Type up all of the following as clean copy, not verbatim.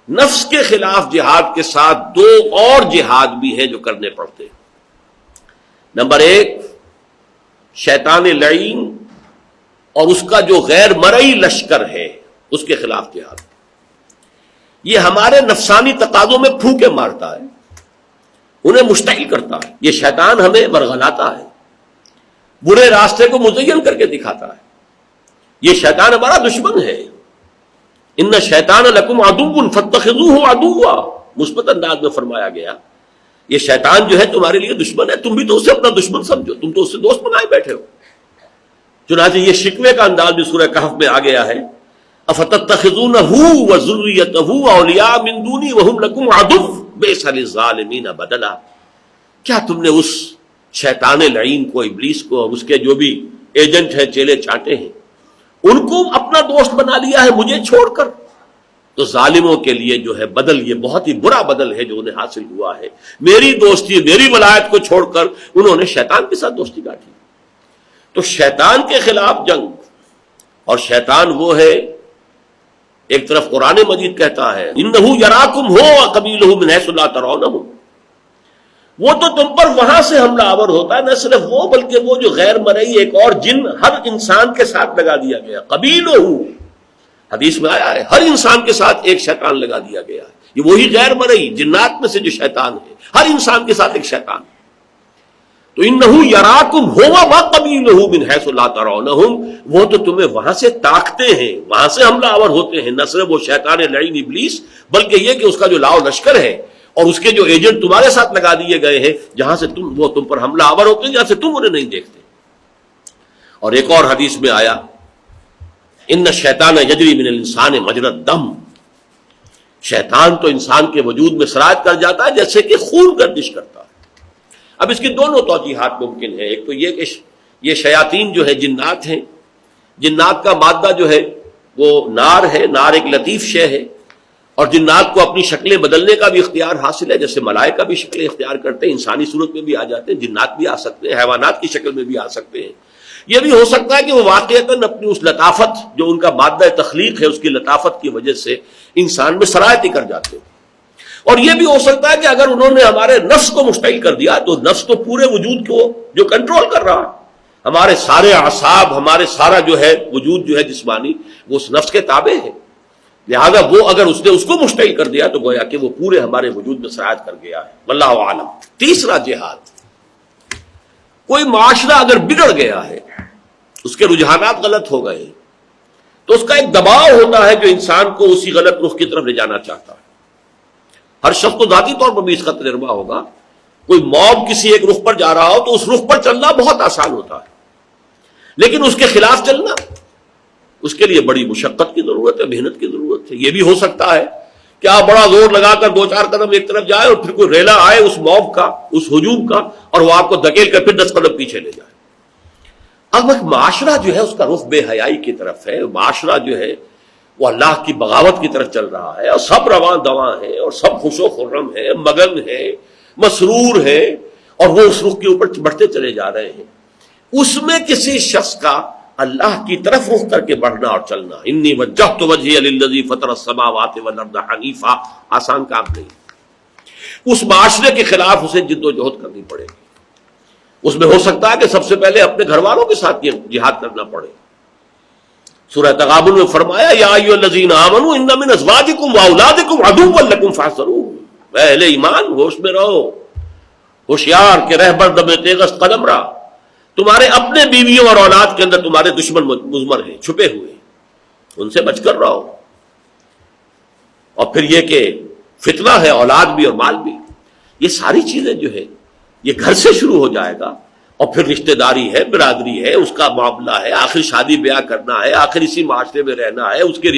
نفس کے خلاف جہاد کے ساتھ دو اور جہاد بھی ہیں جو کرنے پڑتے ہیں۔ نمبر ایک، شیطان لعین اور اس کا جو غیر مرئی لشکر ہے اس کے خلاف جہاد۔ یہ ہمارے نفسانی تقاضوں میں پھونکے مارتا ہے، انہیں مشتعل کرتا ہے۔ یہ شیطان ہمیں ورغلاتا ہے، برے راستے کو مزین کر کے دکھاتا ہے۔ یہ شیطان ہمارا دشمن ہے۔ ان شیطان لکم عدو فاتخذوہ عدوا، مثبت انداز میں فرمایا گیا یہ شیطان جو ہے تمہارے لیے دشمن ہے، تم بھی تو اسے اپنا دشمن سمجھو، تم تو اسے دوست بنائے بیٹھے ہو۔ چنانچہ یہ شکوے کا انداز بھی سورہ کہف میں آ گیا ہے، افتتخذونہ وذریتہ اولیاء من دونی وہم لکم عدو بئس للظالمین بدلا۔ کیا تم نے اس شیطان لعین کو، ابلیس کو، اس کے جو بھی ایجنٹ ہیں، چیلے چانٹے ہیں، ان کو اپنا دوست بنا لیا ہے مجھے چھوڑ کر؟ تو ظالموں کے لیے جو ہے بدل، یہ بہت ہی برا بدل ہے جو انہیں حاصل ہوا ہے۔ میری دوستی، میری ولایت کو چھوڑ کر انہوں نے شیطان کے ساتھ دوستی کاٹی۔ تو شیطان کے خلاف جنگ، اور شیطان وہ ہے، ایک طرف قرآن مجید کہتا ہے انہ یراکم ہو وقبیلہ من حیث لا ترونہم، وہ تو تم پر وہاں سے حملہ آور ہوتا ہے، نہ صرف وہ بلکہ وہ جو غیر مرئی ایک اور جن ہر انسان کے ساتھ لگا دیا گیا، قبیلہ، حدیث میں آیا ہے ہر انسان کے ساتھ ایک شیطان لگا دیا گیا ہے۔ یہ وہی غیر مرئی جنات میں سے جو شیطان ہے، ہر انسان کے ساتھ ایک شیطان ہے۔ تو انہ یراکم ہو وقبیلہ من حیث لا ترونہم، وہ تو تمہیں وہاں سے تاکتے ہیں، وہاں سے حملہ آور ہوتے ہیں، نہ صرف وہ شیطان لعین ابلیس بلکہ یہ کہ اس کا جو لاؤ لشکر ہے اور اس کے جو ایجنٹ تمہارے ساتھ لگا دیے گئے ہیں، جہاں سے وہ تم پر حملہ آور ہوتے ہیں، جہاں سے تم انہیں نہیں دیکھتے۔ اور ایک اور حدیث میں آیا ان الشیطان یجری من الانسان مجری الدم، شیطان تو انسان کے وجود میں سرایت کر جاتا ہے جیسے کہ خون گردش کرتا ہے۔ اب اس کی دونوں توجیحات ممکن ہیں۔ ایک تو یہ کہ یہ شیاطین جو ہے جنات ہیں، جنات کا مادہ جو ہے وہ نار ہے، نار ایک لطیف شے ہے، اور جنات کو اپنی شکلیں بدلنے کا بھی اختیار حاصل ہے، جیسے ملائکہ بھی شکلیں اختیار کرتے ہیں، انسانی صورت میں بھی آ جاتے ہیں، جنات بھی آ سکتے ہیں، حیوانات کی شکل میں بھی آ سکتے ہیں۔ یہ بھی ہو سکتا ہے کہ وہ واقعتاً اپنی اس لطافت جو ان کا مادہ تخلیق ہے، اس کی لطافت کی وجہ سے انسان میں سرایت ہی کر جاتے ہیں۔ اور یہ بھی ہو سکتا ہے کہ اگر انہوں نے ہمارے نفس کو مشتعل کر دیا تو نفس تو پورے وجود کو جو کنٹرول کر رہا ہے، ہمارے سارے اعصاب، ہمارے سارا جو ہے وجود جو ہے جسمانی، وہ اس نفس کے تابع ہے، لہذا وہ اگر اس نے اس کو مشتعل کر دیا تو گویا کہ وہ پورے ہمارے وجود میں سرایت کر گیا ہے، واللہ عالم۔ تیسرا جہاد، کوئی معاشرہ اگر بگڑ گیا ہے، اس کے رجحانات غلط ہو گئے تو اس کا ایک دباؤ ہوتا ہے جو انسان کو اسی غلط رخ کی طرف لے جانا چاہتا ہے۔ ہر شخص کو ذاتی طور پر بھی اس کا تجربہ ہوگا، کوئی موب کسی ایک رخ پر جا رہا ہو تو اس رخ پر چلنا بہت آسان ہوتا ہے، لیکن اس کے خلاف چلنا، اس کے لیے بڑی مشقت کی ضرورت ہے، محنت کی ضرورت ہے۔ یہ بھی ہو سکتا ہے کہ آپ بڑا زور لگا کر دو چار قدم ایک طرف جائے اور پھر کوئی ریلا آئے اس موب کا، اس ہجوم کا، اور وہ آپ کو دھکیل کر پھر 10 قدم پیچھے لے جائے۔ اب ایک معاشرہ جو ہے اس کا رخ بے حیائی کی طرف ہے، معاشرہ جو ہے وہ اللہ کی بغاوت کی طرف چل رہا ہے، اور سب رواں دواں ہیں، اور سب خوش و خرم ہیں، مگن ہیں، مسرور ہیں، اور وہ اس رخ کے اوپر بڑھتے چلے جا رہے ہیں۔ اس میں کسی شخص کا اللہ کی طرف رخ کر کے بڑھنا اور چلنا، انی وجہت وجہی للذی فطر السماوات والارض حنیفا، آسان کام نہیں۔ اس معاشرے کے خلاف اسے جد و جہد کرنی پڑے گی۔ اس میں ہو سکتا ہے کہ سب سے پہلے اپنے گھر والوں کے ساتھ یہ جہاد کرنا پڑے۔ سورہ تغابن میں فرمایا یا ایھا الذین آمنوا ان من ازواجکم واولادکم عدوا لکم فاحذروہ، اے اہل ایمان ہوش میں رہو، ہوشیار کہ رہبر دم تیغست قدم رہا، تمہارے اپنے بیویوں اور اولاد کے اندر تمہارے دشمن مضمر ہیں، چھپے ہوئے ہیں، ان سے بچ کر رہو۔ اور پھر یہ کہ فتنہ ہے، اولاد بھی اور مال بھی، یہ ساری چیزیں جو ہے یہ گھر سے شروع ہو جائے گا، اور پھر رشتہ داری ہے، برادری ہے، اس کا معاملہ ہے، آخر شادی بیاہ کرنا ہے، آخر اسی معاشرے میں رہنا ہے، اس کے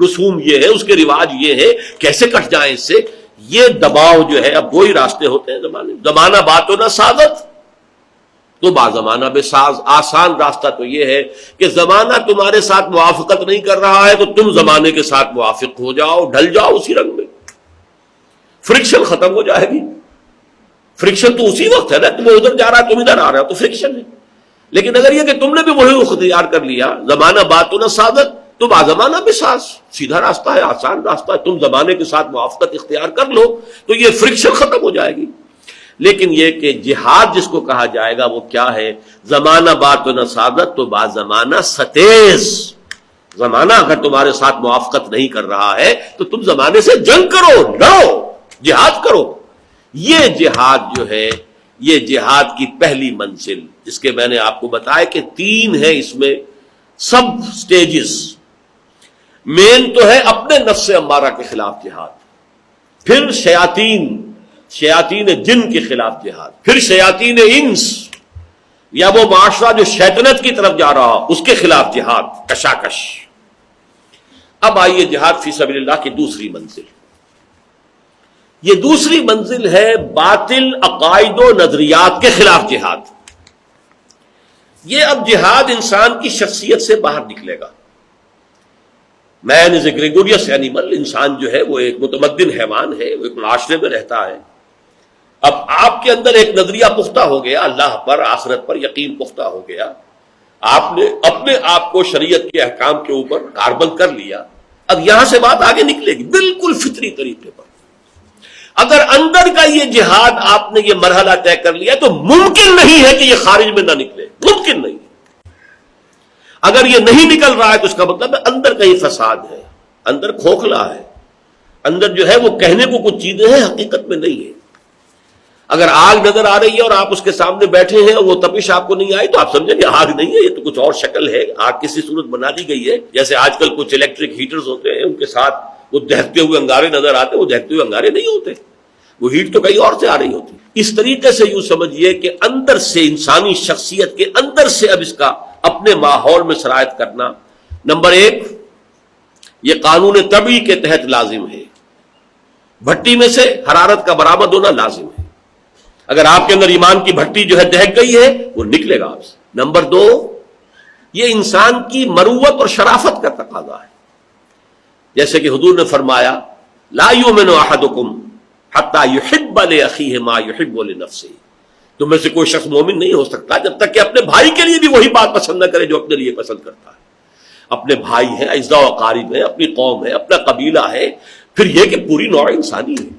رسوم یہ ہے، اس کے رواج یہ ہے، کیسے کٹ جائیں اس سے، یہ دباؤ جو ہے۔ اب وہی راستے ہوتے ہیں زمانہ بات و نہ سازت تو با زمانہ بے ساز۔ آسان راستہ تو یہ ہے کہ زمانہ تمہارے ساتھ موافقت نہیں کر رہا ہے تو تم زمانے کے ساتھ موافق ہو جاؤ، ڈھل جاؤ اسی رنگ میں، فرکشن ختم ہو جائے گی۔ فرکشن تو اسی وقت ہے نا، تم ادھر جا رہا ہے تم ادھر آ رہا ہے تو فرکشن ہے، لیکن اگر یہ کہ تم نے بھی وہی اختیار کر لیا، زمانہ بات و نہ سازت، تو بازمانہ بساز، سیدھا راستہ ہے، آسان راستہ ہے، تم زمانے کے ساتھ موافقت اختیار کر لو تو یہ فرکشن ختم ہو جائے گی۔ لیکن یہ کہ جہاد جس کو کہا جائے گا وہ کیا ہے؟ زمانہ بات و نسادت تو با زمانہ ستیز، زمانہ اگر تمہارے ساتھ موافقت نہیں کر رہا ہے تو تم زمانے سے جنگ کرو، لڑو، جہاد کرو۔ یہ جہاد جو ہے یہ جہاد کی پہلی منزل، جس کے میں نے آپ کو بتایا کہ 3 ہے اس میں سب سٹیجز۔ مین تو ہے اپنے نفس امارہ کے خلاف جہاد، پھر شیاطین جن کے خلاف جہاد، پھر شیاطین انس یا وہ معاشرہ جو شیطنت کی طرف جا رہا اس کے خلاف جہاد، کشاکش۔ اب آئیے جہاد فی سبیل اللہ کی دوسری منزل۔ یہ دوسری منزل ہے باطل عقائد و نظریات کے خلاف جہاد۔ یہ اب جہاد انسان کی شخصیت سے باہر نکلے گا۔ مین از اے گریگوریس اینیمل، انسان جو ہے وہ ایک متمدن حیوان ہے، وہ ایک معاشرے میں رہتا ہے۔ اب آپ کے اندر ایک نظریہ پختہ ہو گیا، اللہ پر، آخرت پر یقین پختہ ہو گیا، آپ نے اپنے آپ کو شریعت کے احکام کے اوپر کاربند کر لیا۔ اب یہاں سے بات آگے نکلے گی بالکل فطری طریقے پر۔ اگر اندر کا یہ جہاد آپ نے یہ مرحلہ طے کر لیا تو ممکن نہیں ہے کہ یہ خارج میں نہ نکلے، ممکن نہیں۔ اگر یہ نہیں نکل رہا ہے تو اس کا مطلب ہے اندر کا یہ فساد ہے، اندر کھوکھلا ہے، اندر جو ہے وہ کہنے کو کچھ چیزیں ہیں حقیقت میں نہیں ہے۔ اگر آگ نظر آ رہی ہے اور آپ اس کے سامنے بیٹھے ہیں اور وہ تپش آپ کو نہیں آئی تو آپ سمجھیں کہ آگ نہیں ہے، یہ تو کچھ اور شکل ہے، آگ کسی صورت بنا دی گئی ہے۔ جیسے آج کل کچھ الیکٹرک ہیٹرز ہوتے ہیں، ان کے ساتھ وہ دہتے ہوئے انگارے نظر آتے، وہ دہتے ہوئے انگارے نہیں ہوتے، وہ ہیٹ تو کہیں اور سے آ رہی ہوتی۔ اس طریقے سے یوں سمجھیے کہ اندر سے انسانی شخصیت کے اندر سے اب اس کا اپنے ماحول میں سرایت کرنا، نمبر 1 یہ قانون طبعی کے تحت لازم ہے۔ بھٹی میں سے حرارت کا برآمد ہونا لازم ہے۔ اگر آپ کے اندر ایمان کی بھٹی جو ہے دہک گئی ہے وہ نکلے گا آپ سے۔ نمبر 2 یہ انسان کی مروت اور شرافت کا تقاضا ہے، جیسے کہ حضور نے فرمایا لا یؤمن احدکم حتی یحب لاخیہ ما یحب لنفسہ، تم میں سے کوئی شخص مومن نہیں ہو سکتا جب تک کہ اپنے بھائی کے لیے بھی وہی بات پسند نہ کرے جو اپنے لیے پسند کرتا ہے۔ اپنے بھائی ہیں، اعزاء و اقارب ہیں، اپنی قوم ہے، اپنا قبیلہ ہے، پھر یہ کہ پوری نوع انسانی ہے۔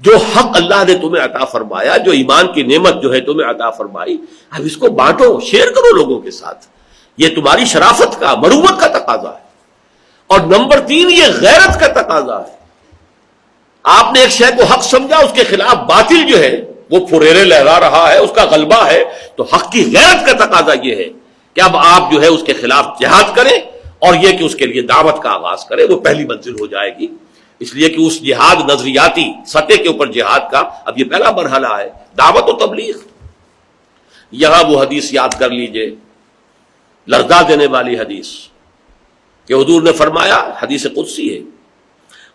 جو حق اللہ نے تمہیں عطا فرمایا، جو ایمان کی نعمت جو ہے تمہیں عطا فرمائی، اب اس کو بانٹو، شیئر کرو لوگوں کے ساتھ۔ یہ تمہاری شرافت کا، مروت کا تقاضا ہے۔ اور نمبر 3 یہ غیرت کا تقاضا ہے۔ آپ نے ایک شے کو حق سمجھا، اس کے خلاف باطل جو ہے وہ پھریرے لہرا رہا ہے، اس کا غلبہ ہے، تو حق کی غیرت کا تقاضا یہ ہے کہ اب آپ جو ہے اس کے خلاف جہاد کریں، اور یہ کہ اس کے لیے دعوت کا آغاز کریں۔ وہ پہلی منزل ہو جائے گی، اس لیے کہ اس جہاد نظریاتی سطح کے اوپر جہاد کا اب یہ پہلا مرحلہ ہے، دعوت و تبلیغ۔ یہاں وہ حدیث یاد کر لیجئے، لرزا دینے والی حدیث کہ حضور نے فرمایا، حدیث قدسی ہے،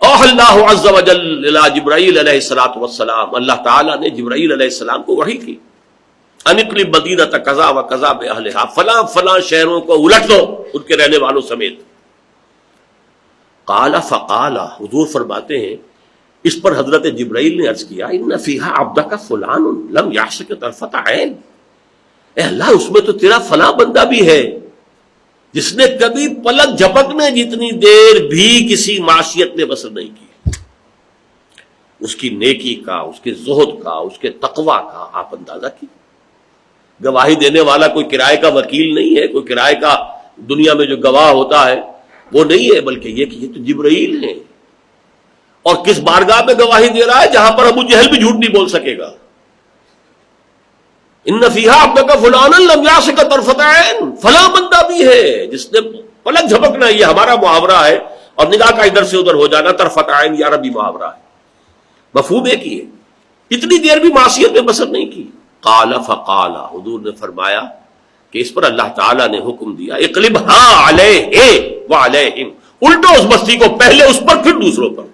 اوح اللہ عز وجل الی جبرائیل علیہ الصلوۃ والسلام، اللہ تعالیٰ نے جبرائیل علیہ السلام کو وحی کی، ان اقلب مدینۃ کذا و کذا باہلھا، فلاں فلاں شہروں کو الٹ دو ان کے رہنے والوں سمیت۔ قال فقال، حضور فرماتے ہیں اس پر حضرت جبرائیل نے عرض کیا، ان فیہا عبدک فلان لم یعصک طرفۃ عین، اے اللہ اس میں تو تیرا فلاں بندہ بھی ہے جس نے کبھی پلک جھپکنے جتنی دیر بھی کسی معصیت میں بسر نہیں کی۔ اس کی نیکی کا، اس کے زہد کا، اس کے تقوی کا آپ اندازہ کی۔ گواہی دینے والا کوئی کرائے کا وکیل نہیں ہے، کوئی کرائے کا دنیا میں جو گواہ ہوتا ہے وہ نہیں ہے، بلکہ یہ کہ یہ تو جبرائیل ہے۔ اور کس بارگاہ میں گواہی دے رہا ہے؟ جہاں پر ابو جہل بھی جھوٹ نہیں بول سکے گا۔ ان فیہا عبدک فلانا لم یعصک طرفۃ عین، فلاں بندہ بھی ہے جس نے پلک جھپکنا، یہ ہمارا محاورہ ہے، اور نگاہ کا ادھر سے ادھر ہو جانا طرفۃ عین یہ عربی محاورہ ہے، مفہوم ایک ہی ہے، اتنی دیر بھی معصیت میں بسر نہیں کی۔ قال فقال، حضور نے فرمایا کہ اس پر اللہ تعالیٰ نے حکم دیا، اقلبھا علیہ وعلیہم، الٹو اس بستی کو، پہلے اس پر پھر دوسروں پر۔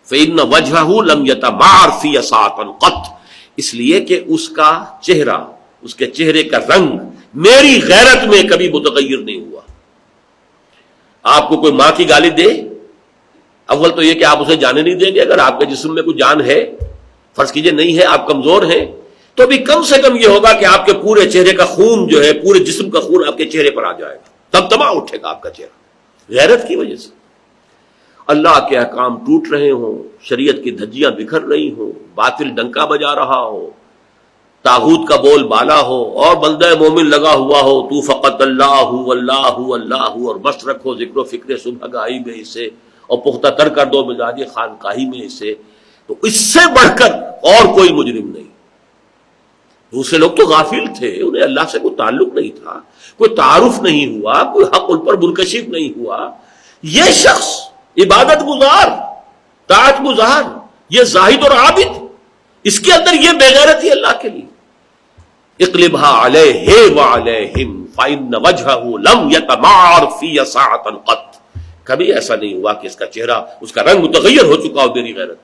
فإن وجهه لم يتمعر في ساعة قط، اس لیے کہ اس کا چہرہ، اس کے چہرے کا رنگ میری غیرت میں کبھی متغیر نہیں ہوا۔ آپ کو کوئی ماں کی گالی دے، اول تو یہ کہ آپ اسے جانے نہیں دیں گے، اگر آپ کے جسم میں کوئی جان ہے، فرض کیجئے نہیں ہے، آپ کمزور ہیں، تو بھی کم سے کم یہ ہوگا کہ آپ کے پورے چہرے کا خون جو ہے، پورے جسم کا خون آپ کے چہرے پر آ جائے گا، تب تما اٹھے گا آپ کا چہرہ۔ غیرت کی وجہ سے اللہ کے احکام ٹوٹ رہے ہوں، شریعت کی دھجیاں بکھر رہی ہوں، باطل ڈنکا بجا رہا ہو، طاغوت کا بول بالا ہو، اور بندہ مومن لگا ہوا ہو تو فقط اللہ اللہ اللہ اور بس رکھو ذکر و فکر صبح گاہی میں اسے، اور پختہ تر کر دو مزاج خانقاہی میں اسے، تو اس سے بڑھ کر اور کوئی مجرم نہیں۔ دوسرے لوگ تو غافل تھے، انہیں اللہ سے کوئی تعلق نہیں تھا، کوئی تعارف نہیں ہوا، کوئی حق ان پر منکشف نہیں ہوا۔ یہ شخص عبادت گزار، طاعت گزار، یہ زاہد اور عابد، اس کے اندر یہ بے غیرتی اللہ کے لیے۔ اقلبها علیہ وعلیہم فإن وجہہ لم یتمعر فی ساعۃ قط، کبھی ایسا نہیں ہوا کہ اس کا چہرہ، اس کا رنگ متغیر ہو چکا ہو میری غیرت۔